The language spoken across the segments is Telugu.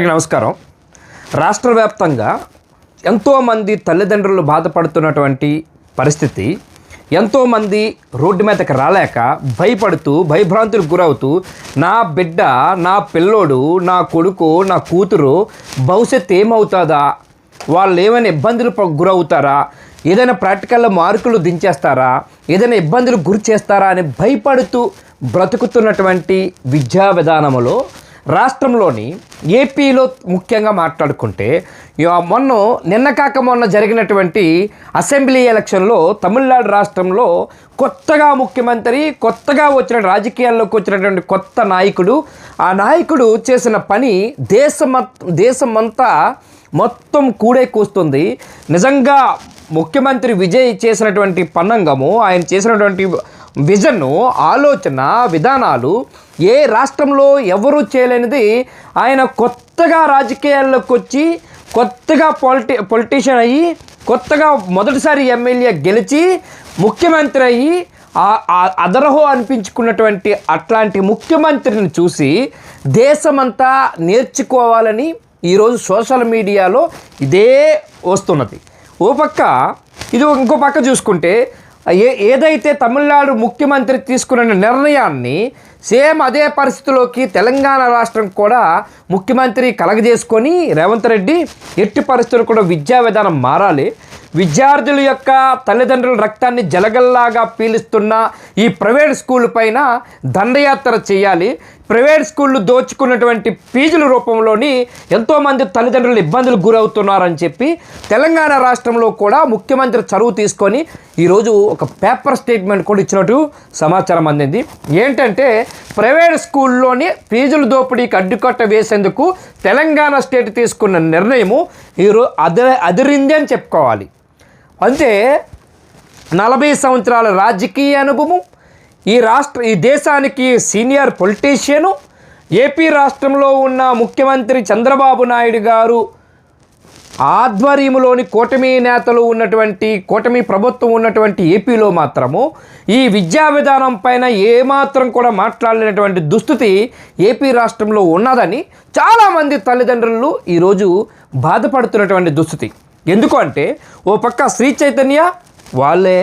నమస్కారం. రాష్ట్ర వ్యాప్తంగా ఎంతోమంది తల్లిదండ్రులు బాధపడుతున్నటువంటి పరిస్థితి. ఎంతోమంది రోడ్డు మీదకి రాలేక భయపడుతూ భయభ్రాంతులకు గురవుతూ నా బిడ్డ, నా పిల్లోడు, నా కొడుకు, నా కూతురు భవిష్యత్తు ఏమవుతుందా, వాళ్ళు ఏమైనా ఇబ్బందులు గురవుతారా, ఏదైనా ప్రాక్టికల్లో మార్కులు దించేస్తారా, ఏదైనా ఇబ్బందులు గురి చేస్తారా అని భయపడుతూ బ్రతుకుతున్నటువంటి విద్యా విధానంలో రాష్ట్రంలోని ఏపీలో ముఖ్యంగా మాట్లాడుకుంటే నిన్న కాక మొన్న జరిగినటువంటి అసెంబ్లీ ఎలక్షన్లో తమిళనాడు రాష్ట్రంలో కొత్తగా ముఖ్యమంత్రి, కొత్తగా వచ్చిన రాజకీయాల్లోకి వచ్చినటువంటి కొత్త నాయకుడు, ఆ నాయకుడు చేసిన పని దేశమంతా మొత్తం కూడే కూస్తుంది. నిజంగా ముఖ్యమంత్రి విజయ్ చేసినటువంటి పన్నంగము, ఆయన చేసినటువంటి విజను, ఆలోచన విధానాలు ఏ రాష్ట్రంలో ఎవరూ చేయలేనిది. ఆయన కొత్తగా రాజకీయాల్లోకి వచ్చి కొత్తగా పొలిటీషియన్ అయ్యి కొత్తగా మొదటిసారి ఎమ్మెల్యే గెలిచి ముఖ్యమంత్రి అయ్యి అదరహో అనిపించుకున్నటువంటి అట్లాంటి ముఖ్యమంత్రిని చూసి దేశమంతా నేర్చుకోవాలని ఈరోజు సోషల్ మీడియాలో ఇదే వస్తున్నది. ఓ పక్క ఇది, ఇంకో పక్క చూసుకుంటే ఏదైతే తమిళనాడు ముఖ్యమంత్రి తీసుకున్న నిర్ణయాన్ని సేమ్ అదే పరిస్థితిలోకి తెలంగాణ రాష్ట్రం కూడా ముఖ్యమంత్రి కలగజేసుకొని రేవంత్ రెడ్డి ఎట్టి పరిస్థితులు కూడా విద్యా విధానం మారాలి, విద్యార్థుల యొక్క తల్లిదండ్రుల రక్తాన్ని జలగల్లాగా పీలుస్తున్న ఈ ప్రైవేట్ స్కూల్ పైన దండయాత్ర చేయాలి. ప్రైవేట్ స్కూళ్ళు దోచుకున్నటువంటి ఫీజుల రూపంలోని ఎంతోమంది తల్లిదండ్రులు ఇబ్బందులు గురవుతున్నారని చెప్పి తెలంగాణ రాష్ట్రంలో కూడా ముఖ్యమంత్రి చొరవ తీసుకొని ఈరోజు ఒక పేపర్ స్టేట్మెంట్ కూడా ఇచ్చినట్టు సమాచారం అందింది. ఏంటంటే ప్రైవేట్ స్కూల్లోని ఫీజుల దోపిడీకి అడ్డుకట్ట వేసేందుకు తెలంగాణ స్టేట్ తీసుకున్న నిర్ణయము ఈరోజు అదిరింది అని చెప్పుకోవాలి. అంటే 40 సంవత్సరాల రాజకీయ అనుభవం, ఈ దేశానికి సీనియర్ పొలిటీషియను, ఏపీ రాష్ట్రంలో ఉన్న ముఖ్యమంత్రి చంద్రబాబు నాయుడు గారు ఆధ్వర్యంలోని కూటమి నేతలు ఉన్నటువంటి, కూటమి ప్రభుత్వం ఉన్నటువంటి ఏపీలో మాత్రము ఈ విద్యా విధానం పైన ఏమాత్రం కూడా మాట్లాడలేనటువంటి దుస్థితి ఏపీ రాష్ట్రంలో ఉన్నదని చాలామంది తల్లిదండ్రులు ఈరోజు బాధపడుతున్నటువంటి దుస్థితి. ఎందుకు అంటే ఓ పక్క శ్రీ చైతన్య వాళ్ళే,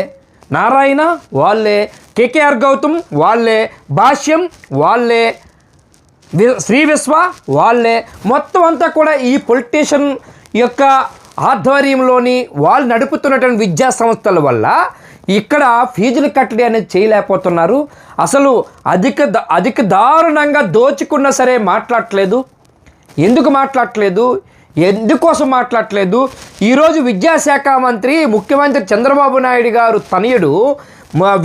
నారాయణ వాళ్ళే, కేకేఆర్ గౌతమ్ వాళ్ళే, భాష్యం వాళ్ళే, శ్రీ విశ్వ వాళ్ళే, మొత్తం అంతా కూడా ఈ పొలిటీషియన్ యొక్క ఆధ్వర్యంలోని వాళ్ళు నడుపుతున్నటువంటి విద్యా సంస్థల వల్ల ఇక్కడ ఫీజులు కట్టడి అనేది చేయలేకపోతున్నారు. అసలు అధిక దారుణంగా దోచుకున్నా సరే మాట్లాడట్లేదు. ఎందుకు మాట్లాడట్లేదు, ఎందుకోసం మాట్లాడట్లేదు? ఈరోజు విద్యాశాఖ మంత్రి ముఖ్యమంత్రి చంద్రబాబు నాయుడు గారు తనయుడు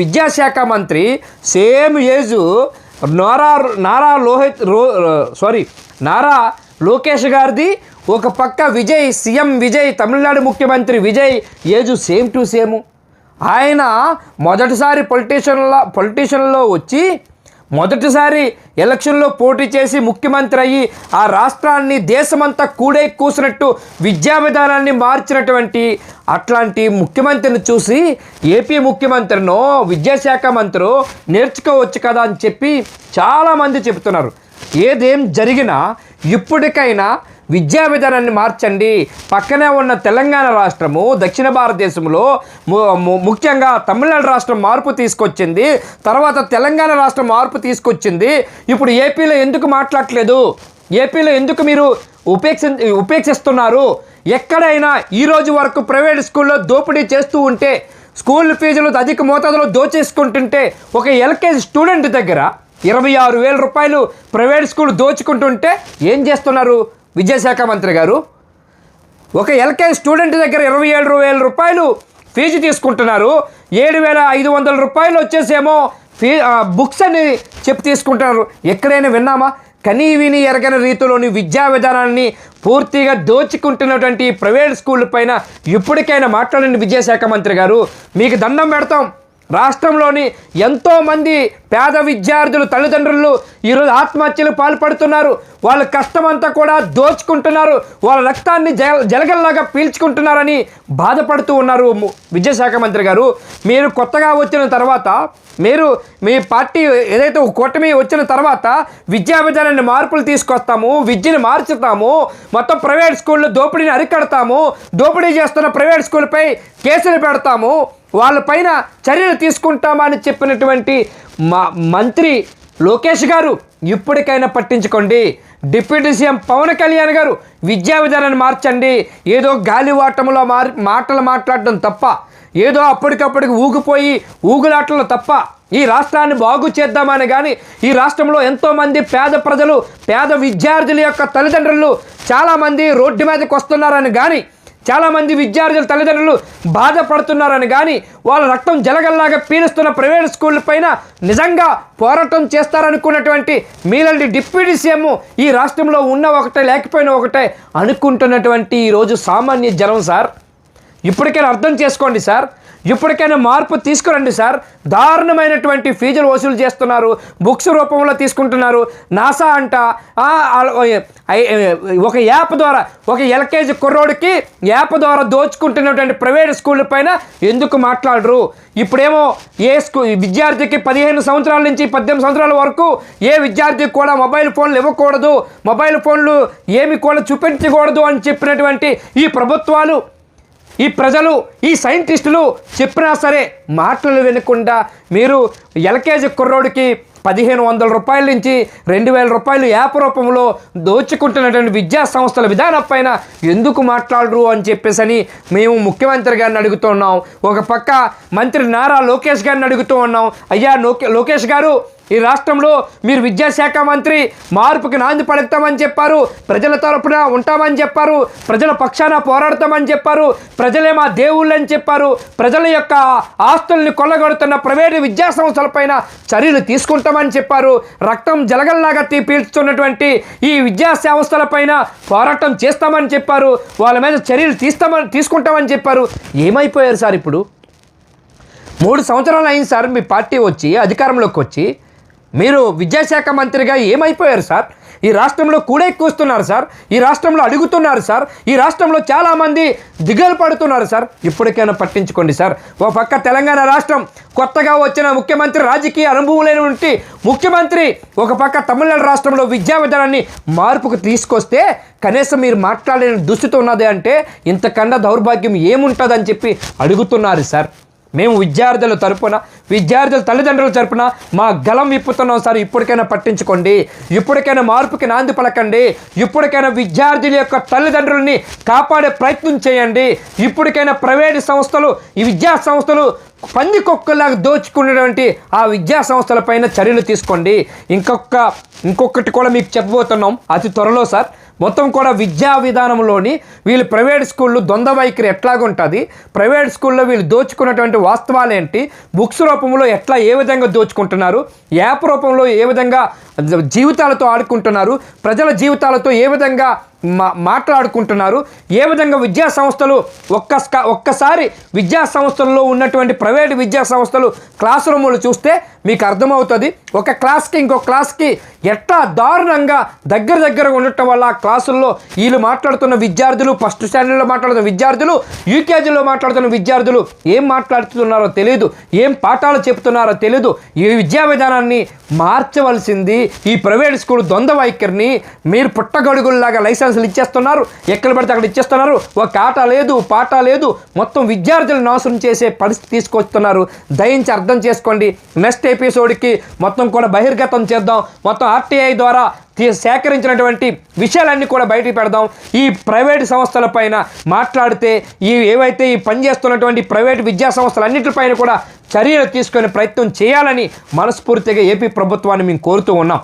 విద్యాశాఖ మంత్రి సేమ్ ఏజు నారా లోకేష్ గారిది, ఒక పక్క విజయ్, సీఎం విజయ్, తమిళనాడు ముఖ్యమంత్రి Vijay age same to same. ఆయన మొదటిసారి పొలిటీషియన్లో వచ్చి మొదటిసారి ఎలక్షన్లో పోటీ చేసి ముఖ్యమంత్రి అయ్యి ఆ రాష్ట్రాన్ని దేశమంతా కూడే కూసినట్టు విద్యా విధానాన్ని మార్చినటువంటి అట్లాంటి ముఖ్యమంత్రిని చూసి ఏపీ ముఖ్యమంత్రినో విద్యాశాఖ మంత్రో నేర్చుకోవచ్చు కదా అని చెప్పి చాలామంది చెబుతున్నారు. ఏదేం జరిగినా ఇప్పటికైనా విద్యా విధానాన్ని మార్చండి. పక్కనే ఉన్న తెలంగాణ రాష్ట్రము దక్షిణ భారతదేశంలో ముఖ్యంగా తమిళనాడు రాష్ట్రం మార్పు తీసుకొచ్చింది, తర్వాత తెలంగాణ రాష్ట్రం మార్పు తీసుకొచ్చింది. ఇప్పుడు ఏపీలో ఎందుకు మాట్లాడట్లేదు? ఏపీలో ఎందుకు మీరు ఉపేక్షిస్తున్నారు? ఎక్కడైనా ఈరోజు వరకు ప్రైవేట్ స్కూల్లో దోపిడీ చేస్తూ ఉంటే, స్కూల్ ఫీజులు అధిక మోతాదులో దోచేసుకుంటుంటే, ఒక ఎల్కేజీ స్టూడెంట్ దగ్గర 26,000 రూపాయలు ప్రైవేట్ స్కూల్ దోచుకుంటుంటే ఏం చేస్తున్నారు విద్యాశాఖ మంత్రి గారు? ఒక ఎల్కేజీ స్టూడెంట్ దగ్గర 27,000 రూపాయలు ఫీజు తీసుకుంటున్నారు. 7,500 రూపాయలు వచ్చేసేమో బుక్స్ అని చెప్పి తీసుకుంటున్నారు. ఎక్కడైనా విన్నామా? కనీ విని ఎరగని రీతిలోని విద్యా విధానాన్ని పూర్తిగా దోచుకుంటున్నటువంటి ప్రైవేట్ స్కూళ్ళ పైన ఇప్పటికైనా మాట్లాడండి విద్యాశాఖ మంత్రి గారు. మీకు దండం పెడతాం. రాష్ట్రంలోని ఎంతోమంది పేద విద్యార్థులు తల్లిదండ్రులు ఈరోజు ఆత్మహత్యలు పాల్పడుతున్నారు. వాళ్ళ కష్టమంతా కూడా దోచుకుంటున్నారు, వాళ్ళ రక్తాన్ని జలగల్లాగా పీల్చుకుంటున్నారని బాధపడుతూ ఉన్నారు. విద్యాశాఖ మంత్రి గారు, మీరు కొత్తగా వచ్చిన తర్వాత, మీరు మీ పార్టీ ఏదైతే కూటమి వచ్చిన తర్వాత విద్యా విధానాన్ని మార్పులు తీసుకొస్తాము, విద్యను మార్చుతాము, మొత్తం ప్రైవేట్ స్కూళ్ళు దోపిడీని అరికడతాము, దోపిడీ చేస్తున్న ప్రైవేట్ స్కూల్పై కేసులు పెడతాము, వాళ్ళపైన చర్యలు తీసుకుంటామని చెప్పినటువంటి మంత్రి లోకేష్ గారు ఇప్పటికైనా పట్టించుకోండి. డిప్యూటీ సీఎం పవన్ కళ్యాణ్ గారు విద్యా విధానాన్ని మార్చండి. ఏదో గాలివాటంలో మాటలు మాట్లాడడం తప్ప, ఏదో అప్పటికప్పటికి ఊగిపోయి ఊగులాటలు తప్ప ఈ రాష్ట్రాన్ని బాగు చేద్దామని కానీ, ఈ రాష్ట్రంలో ఎంతోమంది పేద ప్రజలు, పేద విద్యార్థుల యొక్క తల్లిదండ్రులు చాలామంది రోడ్డు మీదకి వస్తున్నారని కానీ, చాలామంది విద్యార్థుల తల్లిదండ్రులు బాధపడుతున్నారని కానీ, వాళ్ళ రక్తం జలగల్లాగా పీలుస్తున్న ప్రైవేట్ స్కూళ్ళ పైన నిజంగా పోరాటం చేస్తారనుకున్నటువంటి మీలాంటి డిప్యూటీ సీఎం ఈ రాష్ట్రంలో ఉన్న ఒకటే లేకపోయినా ఒకటే అనుకుంటున్నటువంటి ఈరోజు సామాన్య జనం సార్. ఇప్పటికైనా అర్థం చేసుకోండి సార్, ఇప్పటికైనా మార్పు తీసుకురండి సార్. దారుణమైనటువంటి ఫీజులు వసూలు చేస్తున్నారు, బుక్స్ రూపంలో తీసుకుంటున్నారు. నాసా అంట ఒక యాప్ ద్వారా, ఒక ఎల్కేజీ కుర్రోడికి యాప్ ద్వారా దోచుకుంటున్నటువంటి ప్రైవేట్ స్కూళ్ళ పైన ఎందుకు మాట్లాడరు? ఇప్పుడేమో ఏ విద్యార్థికి 15 సంవత్సరాల నుంచి 18 సంవత్సరాల వరకు ఏ విద్యార్థికి కూడా మొబైల్ ఫోన్లు ఇవ్వకూడదు, మొబైల్ ఫోన్లు ఏమి కూడా చూపించకూడదు అని చెప్పినటువంటి ఈ ప్రభుత్వాలు, ఈ ప్రజలు, ఈ సైంటిస్టులు చెప్పినా సరే మాటలు వినకుండా మీరు ఎల్కేజీ కుర్రోడికి 1500 రూపాయల నుంచి 2000 రూపాయలు యాప్ రూపంలో దోచుకుంటున్నటువంటి విద్యా సంస్థల విధానం పైన ఎందుకు మాట్లాడరు అని చెప్పేసి మేము ముఖ్యమంత్రి గారిని అడుగుతున్నాం. ఒక పక్క మంత్రి నారా లోకేష్ గారిని అడుగుతూ ఉన్నాం. అయ్యా లోకేష్ గారు, ఈ రాష్ట్రంలో మీరు విద్యాశాఖ మంత్రి మార్పుకి నాంది పలుకుతామని చెప్పారు, ప్రజల తరపున ఉంటామని చెప్పారు, ప్రజల పక్షాన పోరాడతామని చెప్పారు, ప్రజలే మా దేవుళ్ళని చెప్పారు, ప్రజల యొక్క ఆస్తుల్ని కొల్లగొడుతున్న ప్రైవేటు విద్యా సంస్థలపైన చర్యలు తీసుకుంటామని చెప్పారు, రక్తం జలగల్లాగా పీల్చుతున్నటువంటి ఈ విద్యా సంస్థలపైన పోరాటం చేస్తామని చెప్పారు, వాళ్ళ మీద చర్యలు తీసుకుంటామని చెప్పారు. ఏమైపోయారు సార్? ఇప్పుడు 3 సంవత్సరాలు అయింది సార్ మీ పార్టీ వచ్చి అధికారంలోకి వచ్చి. మీరు విద్యాశాఖ మంత్రిగా ఏమైపోయారు సార్? ఈ రాష్ట్రంలో కూడెక్కుస్తున్నారు సార్, ఈ రాష్ట్రంలో అడుగుతున్నారు సార్, ఈ రాష్ట్రంలో చాలామంది దిగులు పడుతున్నారు సార్. ఇప్పటికైనా పట్టించుకోండి సార్. ఓ పక్క తెలంగాణ రాష్ట్రం కొత్తగా వచ్చిన ముఖ్యమంత్రి, రాజకీయ అనుభవం లేని ముఖ్యమంత్రి, ఒక పక్క తమిళనాడు రాష్ట్రంలో విద్యా విధానాన్ని మార్పుకు తీసుకొస్తే కనీసం మీరు మాట్లాడే దుస్థితి ఉన్నది అంటే ఇంతకన్నా దౌర్భాగ్యం ఏముంటుందని చెప్పి అడుగుతున్నారు సార్. మేము విద్యార్థుల తరపున, విద్యార్థుల తల్లిదండ్రుల తరపున మా గలం విప్పుతున్నాం సార్. ఇప్పటికైనా పట్టించుకోండి, ఇప్పటికైనా మార్పుకి నాంది పలకండి, ఇప్పటికైనా విద్యార్థుల యొక్క తల్లిదండ్రులని కాపాడే ప్రయత్నం చేయండి. ఇప్పటికైనా ప్రైవేటు సంస్థలు, ఈ విద్యా సంస్థలు పందికొక్కలాగా దోచుకునేటువంటి ఆ విద్యా సంస్థలపైన చర్యలు తీసుకోండి. ఇంకొకటి కూడా మీకు చెప్పబోతున్నాం అతి త్వరలో సార్. మొత్తం కూడా విద్యా విధానంలోని వీళ్ళు ప్రైవేట్ స్కూళ్ళు ద్వంద్వ వైఖరి ఎట్లాగుంటుంది, ప్రైవేట్ స్కూల్లో వీళ్ళు దోచుకున్నటువంటి వాస్తవాలు ఏంటి, బుక్స్ రూపంలో ఏ విధంగా దోచుకుంటున్నారు, యాప్ రూపంలో ఏ విధంగా జీవితాలతో ఆడుకుంటున్నారు, ప్రజల జీవితాలతో ఏ విధంగా మాట్లాడుకుంటున్నారు, ఏ విధంగా విద్యా సంస్థలు ఒక్కసారి విద్యా సంస్థల్లో ఉన్నటువంటి ప్రైవేటు విద్యా సంస్థలు క్లాస్ రూములు చూస్తే మీకు అర్థమవుతుంది. ఒక క్లాస్కి ఇంకో క్లాస్కి ఎట్లా దారుణంగా దగ్గర ఉండటం వల్ల ఆ క్లాసుల్లో వీళ్ళు మాట్లాడుతున్న విద్యార్థులు, ఫస్ట్ స్టాండర్డ్లో మాట్లాడుతున్న విద్యార్థులు, యూకేజీలో మాట్లాడుతున్న విద్యార్థులు ఏం మాట్లాడుతున్నారో తెలియదు, ఏం పాఠాలు చెప్తున్నారో తెలియదు. ఈ విద్యా విధానాన్ని మార్చవలసింది ఈ ప్రైవేట్ స్కూల్ ద్వంద్వ వైఖరిని. మీరు పుట్టగొడుగుల్లాగా లైసెన్సులు ఇచ్చేస్తున్నారు, ఎక్కడ పడితే అక్కడ ఇచ్చేస్తున్నారు, ఒక ఆట లేదు, పాట లేదు, మొత్తం విద్యార్థులు నాశనం చేసే పరిస్థితి తీసుకొస్తున్నారు. దయించి అర్థం చేసుకోండి. నెక్స్ట్ ఎపిసోడ్కి మొత్తం కూడా బహిర్గతం చేద్దాం. మొత్తం ఆర్టీఐ ద్వారా సేకరించినటువంటి విషయాలన్నీ కూడా బయటికి పెడదాం. ఈ ప్రైవేటు సంస్థల పైన మాట్లాడితే ఏవైతే ఈ పనిచేస్తున్నటువంటి ప్రైవేటు విద్యా సంస్థలన్నింటిపైన కూడా చర్యలు తీసుకునే ప్రయత్నం చేయాలని మనస్ఫూర్తిగా ఏపీ ప్రభుత్వాన్ని మేము కోరుతూ ఉన్నాం.